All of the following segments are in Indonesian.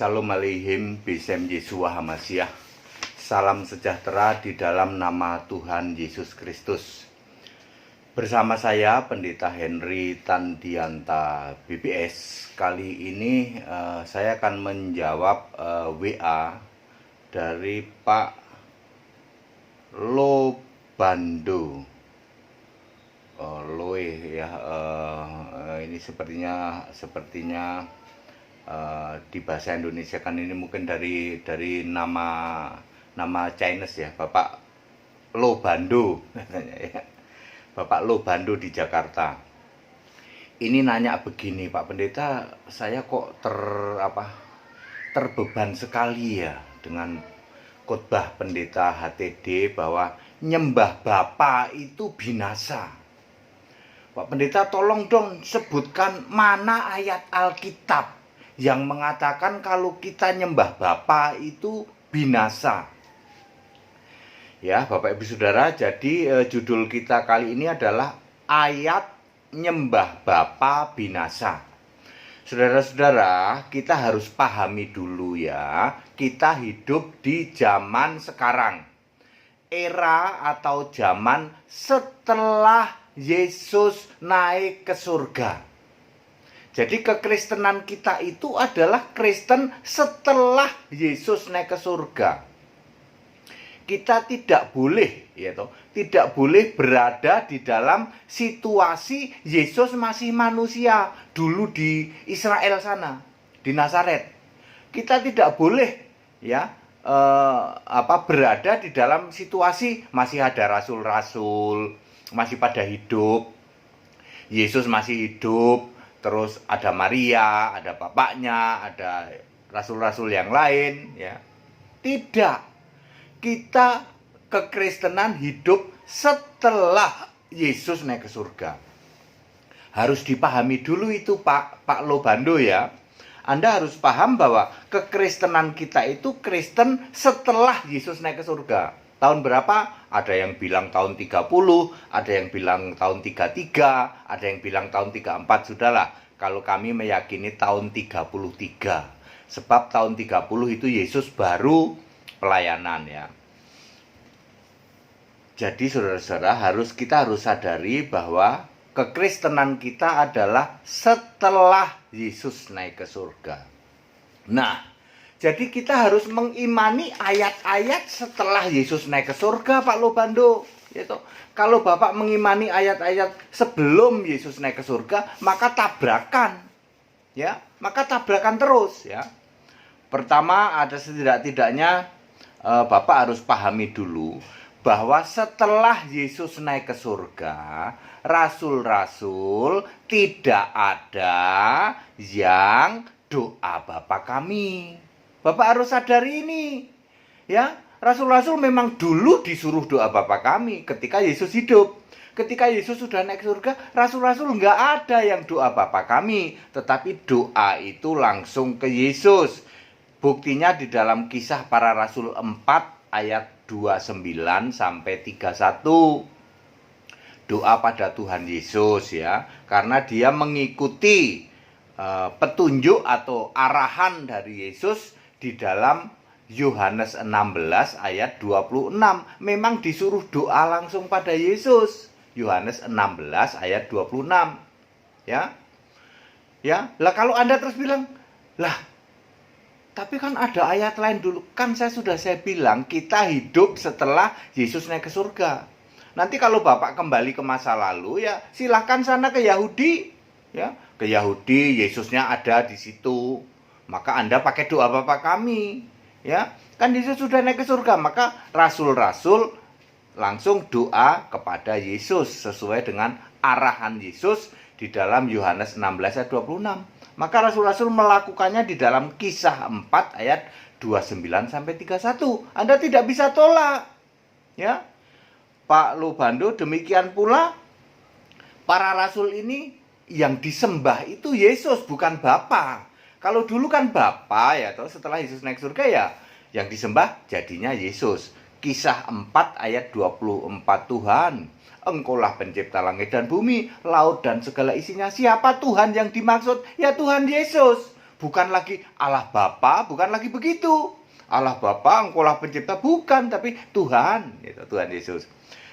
Shalom Aleihim, Besem Yeshua Hamasyah. Salam sejahtera di dalam nama Tuhan Yesus Kristus. Bersama saya Pendeta Henry Tandianta BBS. Kali ini saya akan menjawab WA dari Pak Lobando. Loe ya, ini sepertinya di bahasa Indonesia kan ini mungkin dari nama Chinese ya, Bapak Lobando katanya ya. Bapak Lobando di Jakarta. Ini nanya begini, Pak Pendeta, saya kok terbeban sekali ya dengan khotbah Pendeta HTD bahwa nyembah Bapa itu binasa. Pak Pendeta, tolong dong sebutkan mana ayat Alkitab yang mengatakan kalau kita nyembah Bapa itu binasa. Ya, Bapak Ibu Saudara, jadi judul kita kali ini adalah ayat nyembah Bapa binasa. Saudara-saudara, kita harus pahami dulu ya, kita hidup di zaman sekarang. Era atau zaman setelah Yesus naik ke surga. Jadi kekristenan kita itu adalah Kristen setelah Yesus naik ke surga. Kita tidak boleh berada di dalam situasi Yesus masih manusia dulu di Israel sana, di Nazaret. Kita tidak boleh berada di dalam situasi masih ada rasul-rasul masih pada hidup, Yesus masih hidup, terus ada Maria, ada bapaknya, ada rasul-rasul yang lain ya. Tidak. Kita kekristenan hidup setelah Yesus naik ke surga. Harus dipahami dulu itu Pak Lobando ya. Anda harus paham bahwa kekristenan kita itu Kristen setelah Yesus naik ke surga. Tahun berapa? Ada yang bilang tahun 30, ada yang bilang tahun 33, ada yang bilang tahun 34, sudahlah. Kalau kami meyakini tahun 33. Sebab tahun 30 itu Yesus baru pelayanan ya. Jadi saudara-saudara, kita harus sadari bahwa kekristenan kita adalah setelah Yesus naik ke surga. Nah, jadi kita harus mengimani ayat-ayat setelah Yesus naik ke surga, Pak Lobando. Gitu. Kalau Bapak mengimani ayat-ayat sebelum Yesus naik ke surga, maka tabrakan. Ya, maka tabrakan terus ya. Pertama, ada setidak-tidaknya Bapak harus pahami dulu bahwa setelah Yesus naik ke surga, rasul-rasul tidak ada yang doa Bapa kami. Bapak harus sadari ini. Ya, rasul-rasul memang dulu disuruh doa Bapa kami ketika Yesus hidup. Ketika Yesus sudah naik ke surga, rasul-rasul nggak ada yang doa Bapa kami, tetapi doa itu langsung ke Yesus. Buktinya di dalam Kisah Para Rasul 4 ayat 29 sampai 31. Doa pada Tuhan Yesus ya, karena dia mengikuti petunjuk atau arahan dari Yesus di dalam Yohanes 16 ayat 26. Memang disuruh doa langsung pada Yesus. Yohanes 16 ayat 26. Ya. Ya, lah kalau Anda terus bilang, "Lah, tapi kan ada ayat lain dulu." Kan saya bilang kita hidup setelah Yesus naik ke surga. Nanti kalau Bapak kembali ke masa lalu ya, silakan sana ke Yahudi. Ya, ke Yahudi, Yesusnya ada di situ. Maka Anda pakai doa Bapa kami, ya. Kan Yesus sudah naik ke surga, maka rasul-rasul langsung doa kepada Yesus sesuai dengan arahan Yesus di dalam Yohanes 16 ayat 26. Maka rasul-rasul melakukannya di dalam Kisah 4 ayat 29 sampai 31. Anda tidak bisa tolak. Ya. Pak Lobando, demikian pula para rasul ini yang disembah itu Yesus, bukan Bapa. Kalau dulu kan Bapa ya, setelah Yesus naik surga ya, yang disembah jadinya Yesus. Kisah 4 ayat 24, Tuhan, Engkaulah pencipta langit dan bumi, laut dan segala isinya. Siapa Tuhan yang dimaksud? Ya Tuhan Yesus. bukan lagi Allah Bapa, bukan lagi begitu. Allah Bapa, Engkaulah pencipta, bukan, tapi Tuhan, gitu, Tuhan Yesus.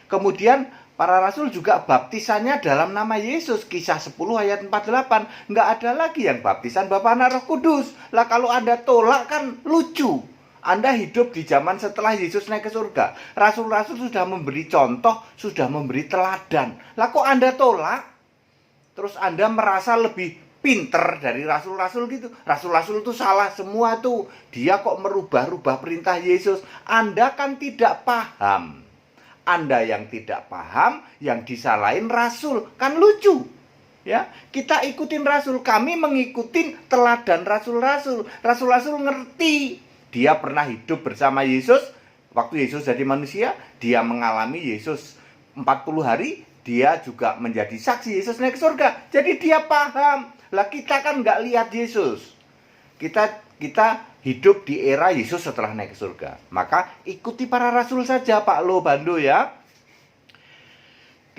Kemudian para rasul juga baptisannya dalam nama Yesus. Kisah 10 ayat 48. Nggak ada lagi yang baptisan Bapa, Anak, Roh Kudus. Lah kalau Anda tolak kan lucu. Anda hidup di zaman setelah Yesus naik ke surga. Rasul-rasul sudah memberi contoh, sudah memberi teladan. Lah kok Anda tolak? Terus Anda merasa lebih pinter dari rasul-rasul gitu. Rasul-rasul itu salah semua tuh. Dia kok merubah-rubah perintah Yesus. Anda kan tidak paham. Anda yang tidak paham, yang disalahin rasul. Kan lucu. Ya, kita ikutin rasul. Kami mengikuti teladan rasul-rasul. Rasul-rasul ngerti. Dia pernah hidup bersama Yesus. Waktu Yesus jadi manusia, dia mengalami Yesus 40 hari. Dia juga menjadi saksi Yesus naik ke surga. Jadi dia paham. Lah kita kan nggak lihat Yesus. Kita hidup di era Yesus setelah naik ke surga. Maka ikuti para rasul saja, Pak Lo Bando ya.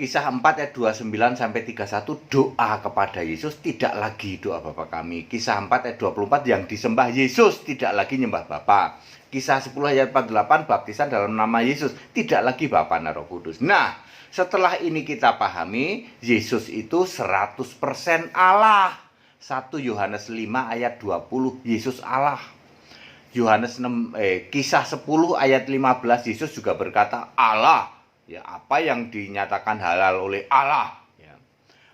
Kisah 4 ayat 29 sampai 31, doa kepada Yesus, tidak lagi doa Bapa kami. Kisah 4 ayat 24, yang disembah Yesus, tidak lagi nyembah Bapa. Kisah 10 ayat 48, baptisan dalam nama Yesus, tidak lagi Bapa, Anak, Roh Kudus. Nah, setelah ini kita pahami, Yesus itu 100% Allah. 1 Yohanes 5 ayat 20, Yesus Allah. Kisah 10 ayat 15, Yesus juga berkata Allah. Ya, apa yang dinyatakan halal oleh Allah. Ya.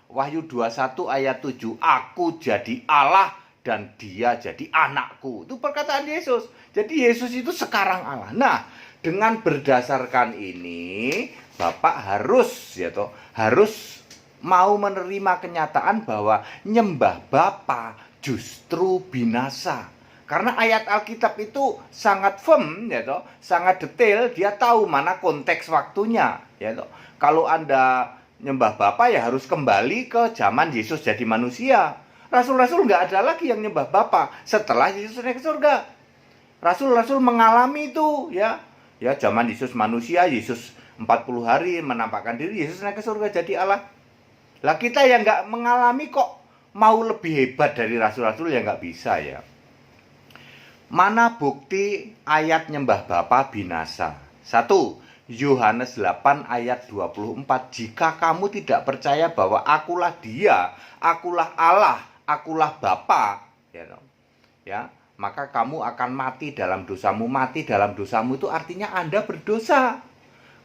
Wahyu 21 ayat 7, aku jadi Allah dan dia jadi anakku. Itu perkataan Yesus. Jadi Yesus itu sekarang Allah. Nah, dengan berdasarkan ini, Bapak harus mau menerima kenyataan bahwa nyembah Bapa justru binasa. Karena ayat Alkitab itu sangat firm, sangat detail, dia tahu mana konteks waktunya. Kalau Anda nyembah Bapa ya harus kembali ke zaman Yesus jadi manusia. Rasul-rasul nggak ada lagi yang nyembah Bapa setelah Yesus naik ke surga. Rasul-rasul mengalami itu, ya zaman Yesus manusia, Yesus 40 hari menampakkan diri, Yesus naik ke surga jadi Allah. Lah kita yang nggak mengalami kok mau lebih hebat dari rasul-rasul, ya nggak bisa ya. Mana bukti ayat nyembah Bapa binasa? 1. Yohanes 8 ayat 24. Jika kamu tidak percaya bahwa akulah dia, akulah Allah, akulah Bapa, ya, maka kamu akan mati dalam dosamu. Mati dalam dosamu itu artinya Anda berdosa.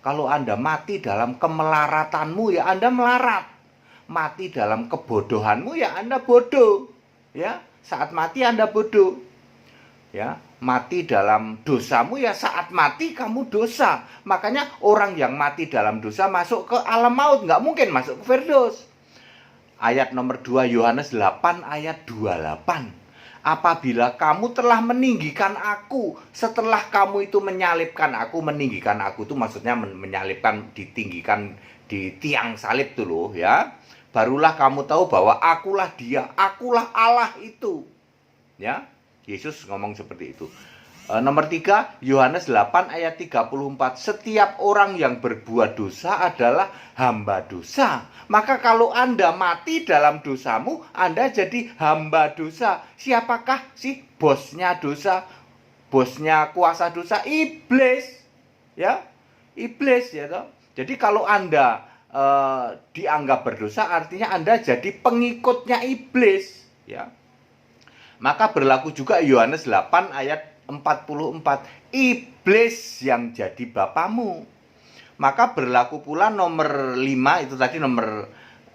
Kalau Anda mati dalam kemelaratanmu, ya Anda melarat. Mati dalam kebodohanmu, ya Anda bodoh. Ya, saat mati Anda bodoh. Ya, mati dalam dosamu, ya saat mati kamu dosa. Makanya orang yang mati dalam dosa masuk ke alam maut, nggak mungkin masuk ke Firdaus. Ayat nomor 2 Yohanes 8 ayat 28. Apabila kamu telah meninggikan aku, setelah kamu itu menyalibkan aku, meninggikan aku itu maksudnya menyalibkan, ditinggikan di tiang salib tuh loh ya. Barulah kamu tahu bahwa akulah dia, akulah Allah itu. Ya, Yesus ngomong seperti itu. Nomor 3, Yohanes 8 ayat 34. Setiap orang yang berbuat dosa adalah hamba dosa. Maka kalau Anda mati dalam dosamu, Anda jadi hamba dosa. Siapakah sih bosnya dosa? Bosnya kuasa dosa? Iblis. Ya, iblis ya toh. Jadi kalau Anda dianggap berdosa, artinya Anda jadi pengikutnya iblis, ya. Maka berlaku juga Yohanes 8 ayat 44. Iblis yang jadi bapamu. Maka berlaku pula nomor 5, itu tadi nomor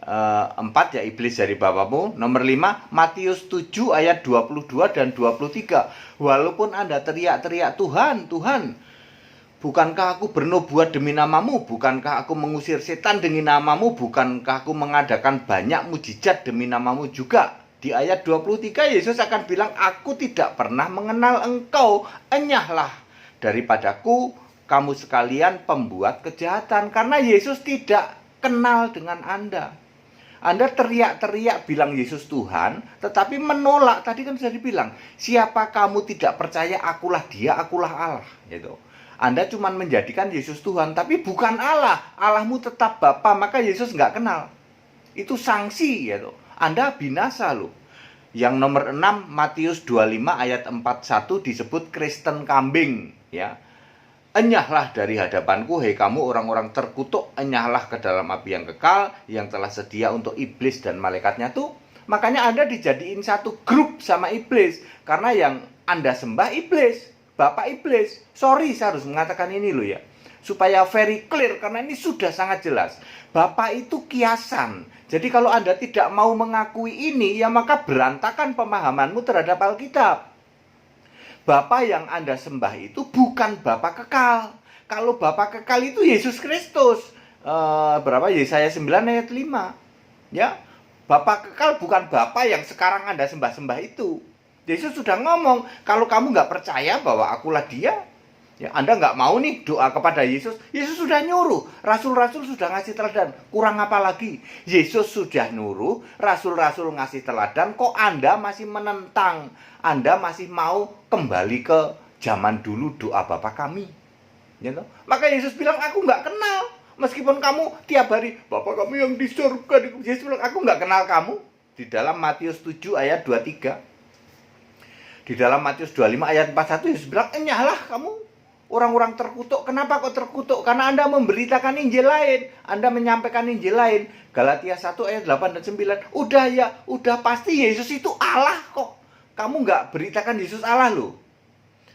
4 ya, iblis jadi bapamu. Nomor 5, Matius 7 ayat 22 dan 23. Walaupun Anda teriak-teriak, Tuhan, Tuhan, bukankah aku bernubuat demi namamu? Bukankah aku mengusir setan demi namamu? Bukankah aku mengadakan banyak mujizat demi namamu juga? Di ayat 23 Yesus akan bilang, aku tidak pernah mengenal engkau, enyahlah daripadaku kamu sekalian pembuat kejahatan. Karena Yesus tidak kenal dengan Anda. Anda teriak-teriak bilang Yesus Tuhan, tetapi menolak, tadi kan sudah dibilang, siapa kamu tidak percaya akulah dia, akulah Allah, gitu. Anda cuma menjadikan Yesus Tuhan, tapi bukan Allah. Allahmu tetap Bapa, maka Yesus nggak kenal. Itu sanksi, gitu. Anda binasa loh. Yang nomor 6, Matius 25 ayat 41 disebut Kristen kambing, ya. Enyahlah dari hadapanku, hei kamu orang-orang terkutuk, enyahlah ke dalam api yang kekal yang telah sedia untuk iblis dan malaikatnya tuh. Makanya Anda dijadiin satu grup sama iblis, karena yang Anda sembah iblis, bapak iblis. Sorry, saya harus mengatakan ini loh ya, supaya very clear, karena ini sudah sangat jelas. Bapak itu kiasan. Jadi kalau Anda tidak mau mengakui ini, ya maka berantakan pemahamanmu terhadap Alkitab. Bapa yang Anda sembah itu bukan Bapa kekal. Kalau Bapa kekal itu Yesus Kristus. Yesaya 9 ayat 5. Ya. Bapa kekal bukan Bapa yang sekarang Anda sembah-sembah itu. Yesus sudah ngomong, kalau kamu nggak percaya bahwa akulah dia, ya, Anda nggak mau nih doa kepada Yesus. Yesus sudah nyuruh, rasul-rasul sudah ngasih teladan. Kurang apa lagi? Yesus sudah nyuruh, rasul-rasul ngasih teladan, kok Anda masih menentang? Anda masih mau kembali ke zaman dulu doa Bapa kami. You know? Maka Yesus bilang, aku nggak kenal. Meskipun kamu tiap hari, Bapa kami yang di surga. Yesus bilang, aku nggak kenal kamu. Di dalam Matius 7 ayat 23. Di dalam Matius 25 ayat 41, Yesus bilang, enyahlah kamu orang-orang terkutuk. Kenapa kok terkutuk? Karena Anda memberitakan Injil lain. Anda menyampaikan Injil lain. Galatia 1 ayat 8 dan 9. Udah ya, udah pasti Yesus itu Allah kok. Kamu nggak beritakan Yesus Allah loh.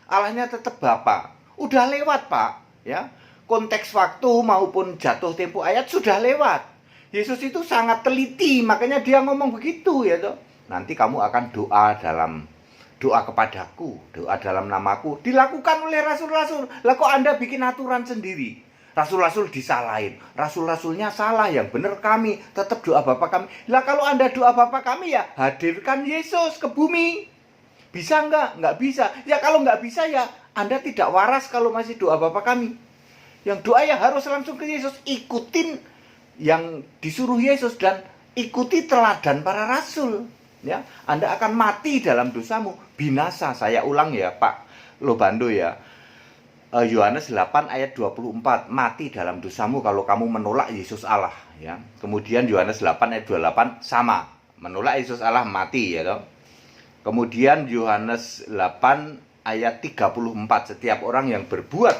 Allahnya tetap Bapa. Udah lewat, Pak. Ya, konteks waktu maupun jatuh tempo ayat sudah lewat. Yesus itu sangat teliti, makanya dia ngomong begitu ya toh. Nanti kamu akan doa kepadaku, doa dalam namaku, dilakukan oleh rasul-rasul. Lah kok Anda bikin aturan sendiri? Rasul-rasul disalahin, rasul-rasulnya salah, yang benar kami, tetap doa Bapa kami. Lah kalau Anda doa Bapa kami, ya hadirkan Yesus ke bumi. Bisa nggak? Nggak bisa. Ya kalau nggak bisa, ya Anda tidak waras kalau masih doa Bapa kami. Yang doa ya harus langsung ke Yesus. Ikutin yang disuruh Yesus dan ikuti teladan para rasul. Ya, Anda akan mati dalam dosamu, binasa. Saya ulang ya Pak Lobando ya. Yohanes 8 ayat 24, mati dalam dosamu kalau kamu menolak Yesus Allah ya. Kemudian Yohanes 8 ayat 28 sama, menolak Yesus Allah mati ya toh. Kemudian Yohanes 8 ayat 34, setiap orang yang berbuat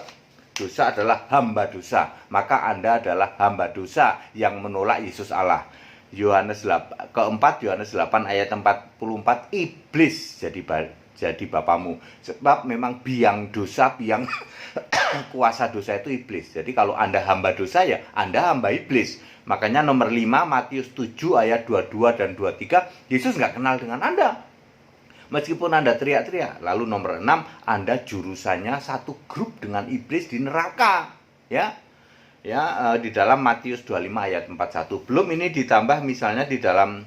dosa adalah hamba dosa, maka Anda adalah hamba dosa yang menolak Yesus Allah. Yohanes 8 ayat 44, iblis jadi bapamu. Sebab memang biang dosa, biang kuasa dosa itu iblis. Jadi kalau Anda hamba dosa, ya Anda hamba iblis. Makanya nomor 5 Matius 7 ayat 22 dan 23, Yesus nggak kenal dengan Anda. Meskipun Anda teriak-teriak. Lalu nomor 6, Anda jurusannya satu grup dengan iblis di neraka. Ya, di dalam Matius 25 ayat 41. Belum ini ditambah misalnya di dalam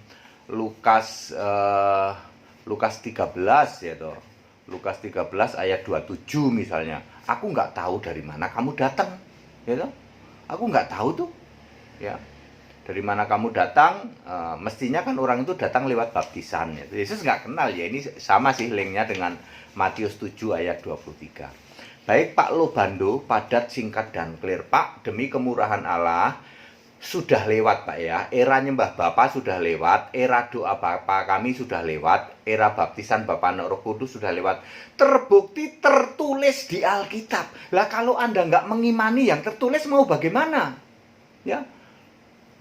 Lukas 13 ya toh. Lukas 13 ayat 27 misalnya. Aku nggak tahu dari mana kamu datang. Ya toh? Aku nggak tahu tuh. Ya. Dari mana kamu datang, mestinya kan orang itu datang lewat baptisan. Ya. Yesus nggak kenal ya, ini sama sih linknya dengan Matius 7 ayat 23. Baik Pak Lobando, padat, singkat, dan clear Pak. Demi kemurahan Allah, sudah lewat Pak ya. Era nyembah Bapa sudah lewat, era doa Bapa kami sudah lewat, era baptisan Bapa Anak Roh Kudus sudah lewat. Terbukti tertulis di Alkitab. Lah kalau Anda nggak mengimani yang tertulis mau bagaimana? Ya.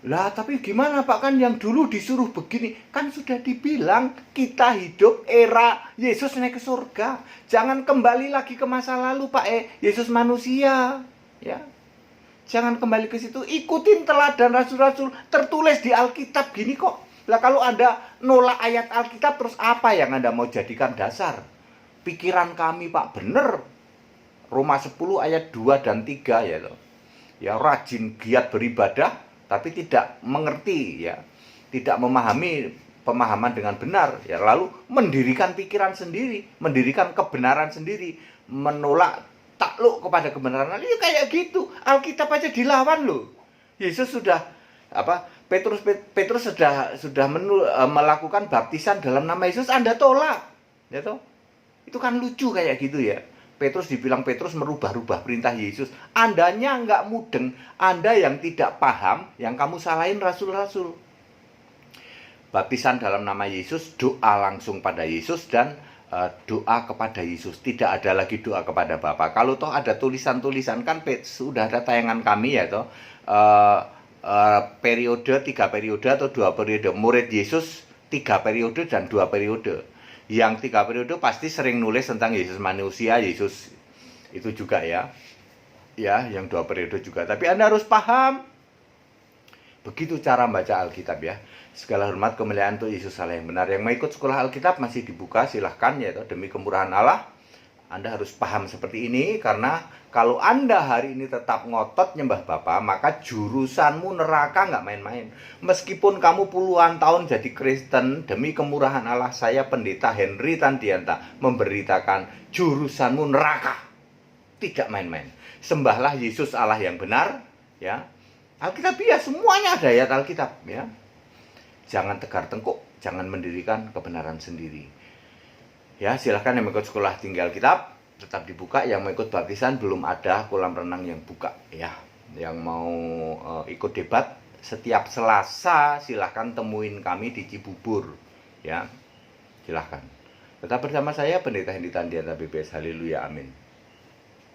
Lah tapi gimana Pak, kan yang dulu disuruh begini. Kan sudah dibilang kita hidup era Yesus naik ke surga. Jangan kembali lagi ke masa lalu Pak. Yesus manusia ya. Jangan kembali ke situ. Ikutin teladan rasul-rasul, tertulis di Alkitab gini kok. Lah kalau Anda nolak ayat Alkitab, terus apa yang Anda mau jadikan dasar? Pikiran kami Pak, bener. Roma 10 ayat 2 dan 3 ya loh. Ya, rajin giat beribadah tapi tidak mengerti ya, tidak memahami pemahaman dengan benar ya, lalu mendirikan pikiran sendiri, mendirikan kebenaran sendiri, menolak takluk kepada kebenaran. Itu kayak gitu. Alkitab aja dilawan loh. Yesus sudah Petrus sudah melakukan baptisan dalam nama Yesus, Anda tolak. Ya toh? Itu kan lucu kayak gitu ya. Petrus dibilang Petrus merubah-rubah perintah Yesus. Andanya nggak mudeng, Anda yang tidak paham, yang kamu salahin rasul-rasul. baptisan dalam nama Yesus, doa langsung pada Yesus, dan doa kepada Yesus. Tidak ada lagi doa kepada Bapa. Kalau toh ada tulisan-tulisan, kan sudah ada tayangan kami ya toh, periode 3 periode atau 2 periode murid Yesus, 3 periode dan 2 periode. Yang 3 periode pasti sering nulis tentang Yesus manusia, Yesus itu juga ya. Ya, yang 2 periode juga. Tapi Anda harus paham, begitu cara membaca Alkitab ya. Segala hormat kemuliaan untuk Yesus Allah yang benar. Yang mau ikut sekolah Alkitab masih dibuka, silahkan ya, demi kemurahan Allah. Anda harus paham seperti ini, karena kalau Anda hari ini tetap ngotot nyembah Bapa, maka jurusanmu neraka nggak main-main. Meskipun kamu puluhan tahun jadi Kristen, demi kemurahan Allah, saya Pendeta Henry Tandianta memberitakan jurusanmu neraka. Tidak main-main. Sembahlah Yesus Allah yang benar, ya. Alkitab ya, semuanya ada ayat Alkitab ya. Jangan tegar tengkuk, jangan mendirikan kebenaran sendiri. Ya, silahkan yang mau ikut sekolah tinggal Alkitab tetap dibuka. Yang mau ikut baptisan belum ada kolam renang yang buka ya. Yang mau ikut debat setiap Selasa silahkan temuin kami di Cibubur ya. Silahkan. Tetap bersama saya Pendeta Hendy Tandianta BPS. Haleluya, amin.